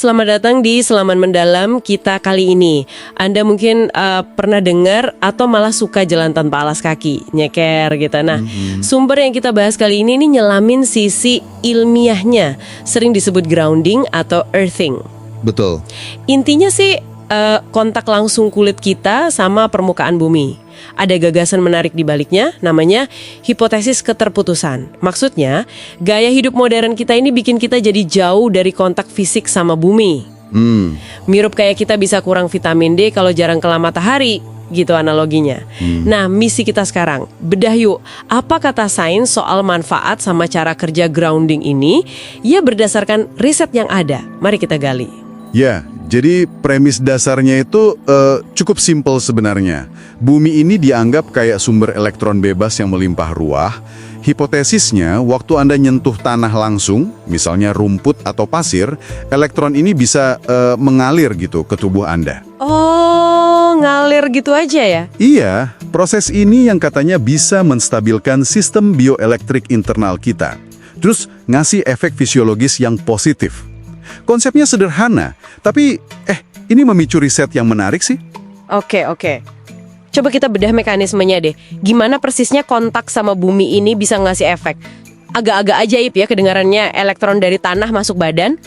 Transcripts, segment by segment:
Selamat datang di Selaman Mendalam kita kali ini. Anda mungkin pernah dengar atau malah suka jalan tanpa alas kaki, nyeker gitu. Nah, sumber yang kita bahas kali ini nyelamin sisi ilmiahnya, sering disebut grounding atau earthing. Betul. Intinya sih kontak langsung kulit kita sama permukaan bumi. Ada gagasan menarik di baliknya, namanya hipotesis keterputusan. Maksudnya, gaya hidup modern kita ini bikin kita jadi jauh dari kontak fisik sama bumi. Mirip kayak kita bisa kurang vitamin D kalau jarang kena matahari, gitu analoginya. Nah, misi kita sekarang, bedah yuk, apa kata sains soal manfaat sama cara kerja grounding ini? Ya berdasarkan riset yang ada. Mari kita gali. Ya, jadi premis dasarnya itu cukup simpel sebenarnya. Bumi ini dianggap kayak sumber elektron bebas yang melimpah ruah. Hipotesisnya, waktu Anda nyentuh tanah langsung, misalnya rumput atau pasir, elektron ini bisa mengalir gitu ke tubuh Anda. Oh, ngalir gitu aja ya? Iya, proses ini yang katanya bisa menstabilkan sistem bioelektrik internal kita. Terus ngasih efek fisiologis yang positif. Konsepnya sederhana, tapi ini memicu riset yang menarik sih. Oke. Coba kita bedah mekanismenya deh. Gimana persisnya kontak sama bumi ini bisa ngasih efek? Agak-agak ajaib ya kedengarannya, elektron dari tanah masuk badan.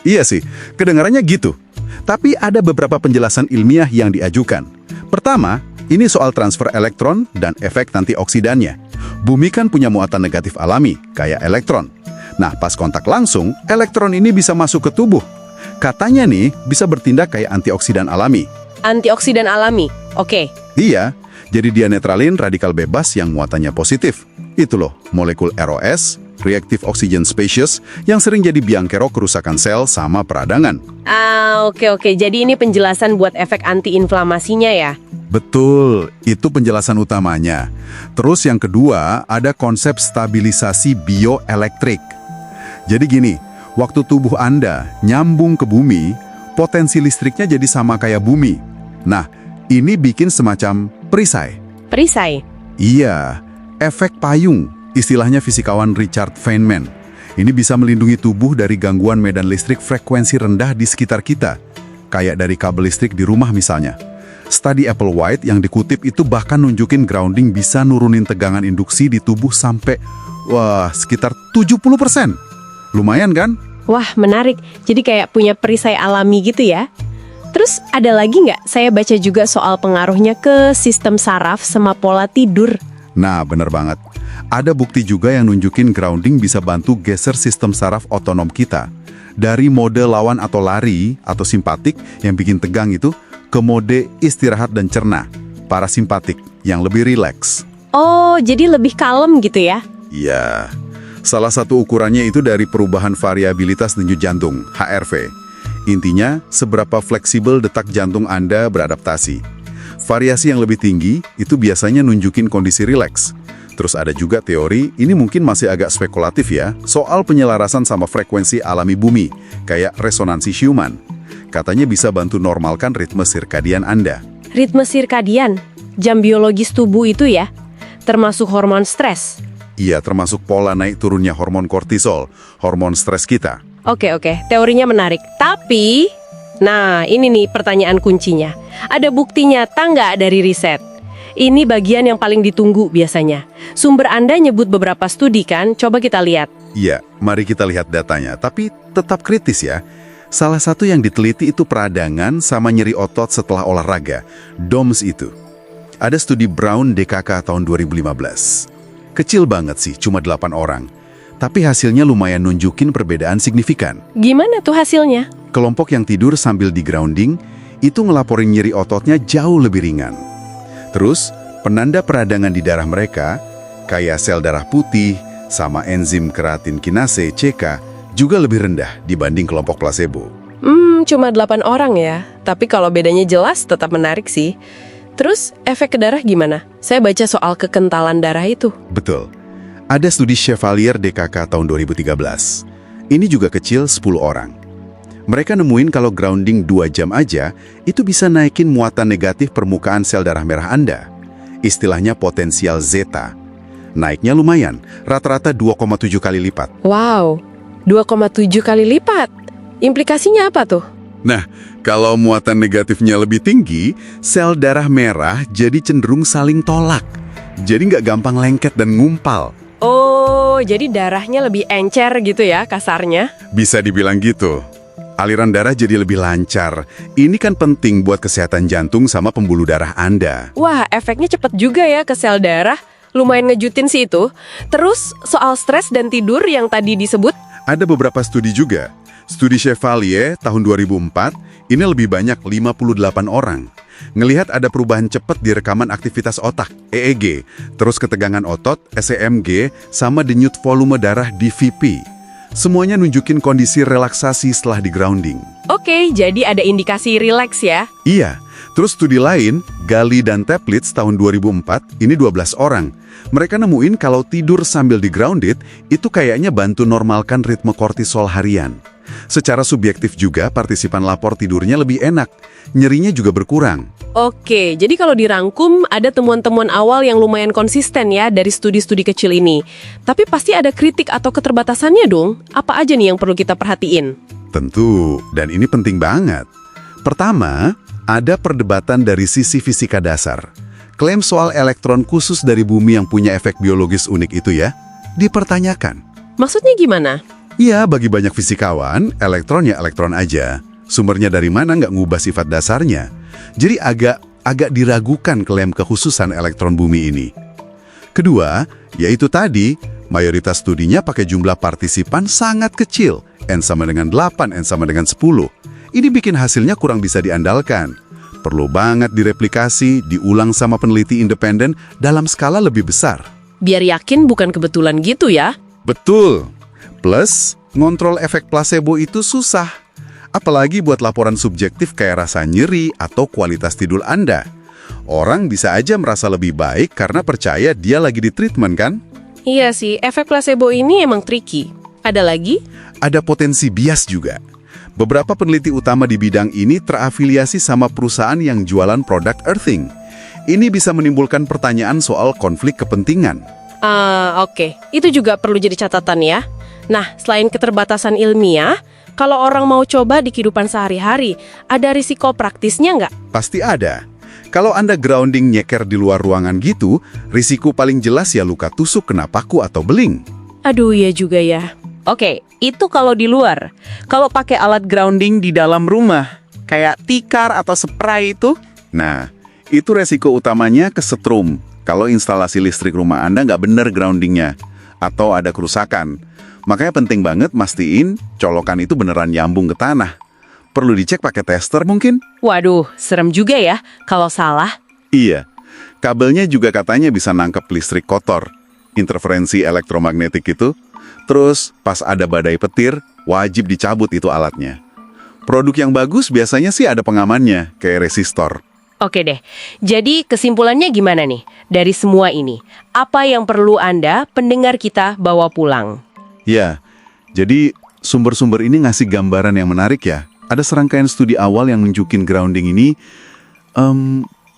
Iya sih, kedengarannya gitu. Tapi ada beberapa penjelasan ilmiah yang diajukan. Pertama, ini soal transfer elektron dan efek antioksidannya. Bumi kan punya muatan negatif alami, kayak elektron. Nah, pas kontak langsung, elektron ini bisa masuk ke tubuh. Katanya nih, bisa bertindak kayak antioksidan alami. Antioksidan alami, oke. Iya, jadi dia netralin radikal bebas yang muatannya positif. Itu loh, molekul ROS, reactive oxygen species, yang sering jadi biang kerok kerusakan sel sama peradangan. Oke. Jadi ini penjelasan buat efek antiinflamasinya ya? Betul, itu penjelasan utamanya. Terus yang kedua, ada konsep stabilisasi bioelektrik. Jadi gini, waktu tubuh Anda nyambung ke bumi, potensi listriknya jadi sama kayak bumi. Nah, ini bikin semacam perisai. Perisai? Iya, efek payung, istilahnya fisikawan Richard Feynman. Ini bisa melindungi tubuh dari gangguan medan listrik frekuensi rendah di sekitar kita, kayak dari kabel listrik di rumah misalnya. Studi Applewhite yang dikutip itu bahkan nunjukin grounding bisa nurunin tegangan induksi di tubuh sampai, sekitar 70%. Lumayan kan? Wah, menarik. Jadi kayak punya perisai alami gitu ya? Terus ada lagi nggak? Saya baca juga soal pengaruhnya ke sistem saraf sama pola tidur. Nah, bener banget. Ada bukti juga yang nunjukin grounding bisa bantu geser sistem saraf otonom kita. Dari mode lawan atau lari atau simpatik yang bikin tegang itu, ke mode istirahat dan cerna, parasimpatik, yang lebih rileks. Oh, jadi lebih kalem gitu ya? Iya. Salah satu ukurannya itu dari perubahan variabilitas denyut jantung, HRV. Intinya, seberapa fleksibel detak jantung Anda beradaptasi. Variasi yang lebih tinggi itu biasanya nunjukin kondisi rileks. Terus ada juga teori, ini mungkin masih agak spekulatif ya, soal penyelarasan sama frekuensi alami bumi, kayak resonansi Schumann. Katanya bisa bantu normalkan ritme sirkadian Anda. Ritme sirkadian? Jam biologis tubuh itu ya? Termasuk hormon stres? Iya, termasuk pola naik turunnya hormon kortisol, hormon stres kita. Oke, teorinya menarik. Tapi, nah ini nih pertanyaan kuncinya. Ada bukti nyata nggak dari riset? Ini bagian yang paling ditunggu biasanya. Sumber Anda nyebut beberapa studi kan? Coba kita lihat. Iya, mari kita lihat datanya. Tapi tetap kritis ya. Salah satu yang diteliti itu peradangan sama nyeri otot setelah olahraga. DOMS itu. Ada studi Brown DKK tahun 2015. Kecil banget sih, cuma 8 orang. Tapi hasilnya lumayan nunjukin perbedaan signifikan. Gimana tuh hasilnya? Kelompok yang tidur sambil di grounding itu ngelaporin nyeri ototnya jauh lebih ringan. Terus, penanda peradangan di darah mereka, kayak sel darah putih sama enzim keratin kinase CK, juga lebih rendah dibanding kelompok placebo. Cuma 8 orang ya. Tapi kalau bedanya jelas tetap menarik sih. Terus, efek ke darah gimana? Saya baca soal kekentalan darah itu. Betul. Ada studi Chevalier DKK tahun 2013. Ini juga kecil 10 orang. Mereka nemuin kalau grounding 2 jam aja, itu bisa naikin muatan negatif permukaan sel darah merah Anda. Istilahnya potensial zeta. Naiknya lumayan, rata-rata 2,7 kali lipat. Wow, 2,7 kali lipat. Implikasinya apa tuh? Nah, kalau muatan negatifnya lebih tinggi, sel darah merah jadi cenderung saling tolak. Jadi nggak gampang lengket dan ngumpal. Oh, jadi darahnya lebih encer gitu ya kasarnya? Bisa dibilang gitu. Aliran darah jadi lebih lancar. Ini kan penting buat kesehatan jantung sama pembuluh darah Anda. Wah, efeknya cepet juga ya ke sel darah. Lumayan ngejutin sih itu. Terus, soal stres dan tidur yang tadi disebut? Ada beberapa studi juga. Studi Chevalier tahun 2004, ini lebih banyak 58 orang. Ngelihat ada perubahan cepat di rekaman aktivitas otak, EEG, terus ketegangan otot, SEMG, sama denyut volume darah DVP. Semuanya nunjukin kondisi relaksasi setelah di grounding. Oke, jadi ada indikasi rileks ya? Iya, terus studi lain, Gali dan Teplitz tahun 2004, ini 12 orang. Mereka nemuin kalau tidur sambil di grounded, itu kayaknya bantu normalkan ritme kortisol harian. Secara subjektif juga, partisipan lapor tidurnya lebih enak. Nyerinya juga berkurang. Oke, jadi kalau dirangkum ada temuan-temuan awal yang lumayan konsisten ya dari studi-studi kecil ini. Tapi pasti ada kritik atau keterbatasannya dong. Apa aja nih yang perlu kita perhatiin? Tentu, dan ini penting banget. Pertama, ada perdebatan dari sisi fisika dasar. Klaim soal elektron khusus dari bumi yang punya efek biologis unik itu ya, dipertanyakan. Maksudnya gimana? Ya, bagi banyak fisikawan, elektron ya elektron aja. Sumbernya dari mana nggak ngubah sifat dasarnya. Jadi agak diragukan klaim kekhususan elektron bumi ini. Kedua, yaitu tadi, mayoritas studinya pakai jumlah partisipan sangat kecil, N sama dengan 8, N sama dengan 10. Ini bikin hasilnya kurang bisa diandalkan. Perlu banget direplikasi, diulang sama peneliti independen dalam skala lebih besar. Biar yakin bukan kebetulan gitu ya? Betul. Plus, ngontrol efek placebo itu susah. Apalagi buat laporan subjektif kayak rasa nyeri atau kualitas tidur Anda. Orang bisa aja merasa lebih baik karena percaya dia lagi di treatment kan? Iya sih, efek placebo ini emang tricky. Ada lagi? Ada potensi bias juga. Beberapa peneliti utama di bidang ini terafiliasi sama perusahaan yang jualan produk earthing. Ini bisa menimbulkan pertanyaan soal konflik kepentingan. Oke. Itu juga perlu jadi catatan ya. Nah, selain keterbatasan ilmiah, kalau orang mau coba di kehidupan sehari-hari, ada risiko praktisnya nggak? Pasti ada. Kalau Anda grounding nyeker di luar ruangan gitu, risiko paling jelas ya luka tusuk kena paku atau beling. Aduh, ya juga ya. Oke, itu kalau di luar. Kalau pakai alat grounding di dalam rumah, kayak tikar atau spray itu, Nah, itu resiko utamanya kesetrum. Kalau instalasi listrik rumah Anda nggak bener groundingnya, atau ada kerusakan. Makanya penting banget mastiin colokan itu beneran nyambung ke tanah. Perlu dicek pakai tester mungkin? Waduh, serem juga ya kalau salah. Iya. Kabelnya juga katanya bisa nangkep listrik kotor. Interferensi elektromagnetik itu. Terus, pas ada badai petir, wajib dicabut itu alatnya. Produk yang bagus biasanya sih ada pengamannya, kayak resistor. Oke deh, jadi kesimpulannya gimana nih? Dari semua ini, apa yang perlu Anda, pendengar kita, bawa pulang? Ya, jadi sumber-sumber ini ngasih gambaran yang menarik ya. Ada serangkaian studi awal yang nunjukin grounding ini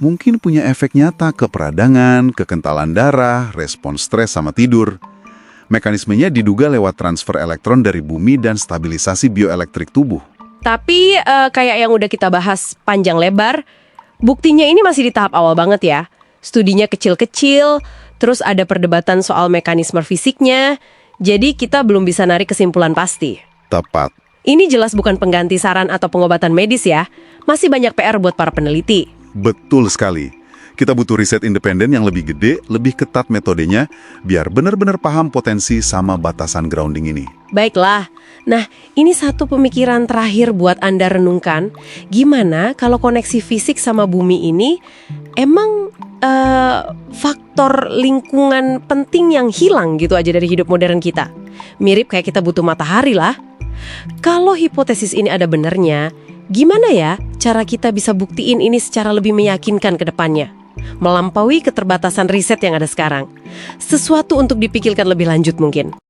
mungkin punya efek nyata ke peradangan, kekentalan darah, respons stres sama tidur. Mekanismenya diduga lewat transfer elektron dari bumi dan stabilisasi bioelektrik tubuh. Tapi kayak yang udah kita bahas panjang lebar, buktinya ini masih di tahap awal banget ya. Studinya kecil-kecil, terus ada perdebatan soal mekanisme fisiknya, jadi kita belum bisa narik kesimpulan pasti. Tepat. Ini jelas bukan pengganti saran atau pengobatan medis ya. Masih banyak PR buat para peneliti. Betul sekali. Kita butuh riset independen yang lebih gede, lebih ketat metodenya, biar benar-benar paham potensi sama batasan grounding ini. Baiklah. Nah, ini satu pemikiran terakhir buat Anda renungkan. Gimana kalau koneksi fisik sama bumi ini emang faktor lingkungan penting yang hilang gitu aja dari hidup modern kita? Mirip kayak kita butuh matahari lah. Kalau hipotesis ini ada benarnya, gimana ya cara kita bisa buktiin ini secara lebih meyakinkan ke depannya? Melampaui keterbatasan riset yang ada sekarang. Sesuatu untuk dipikirkan lebih lanjut mungkin.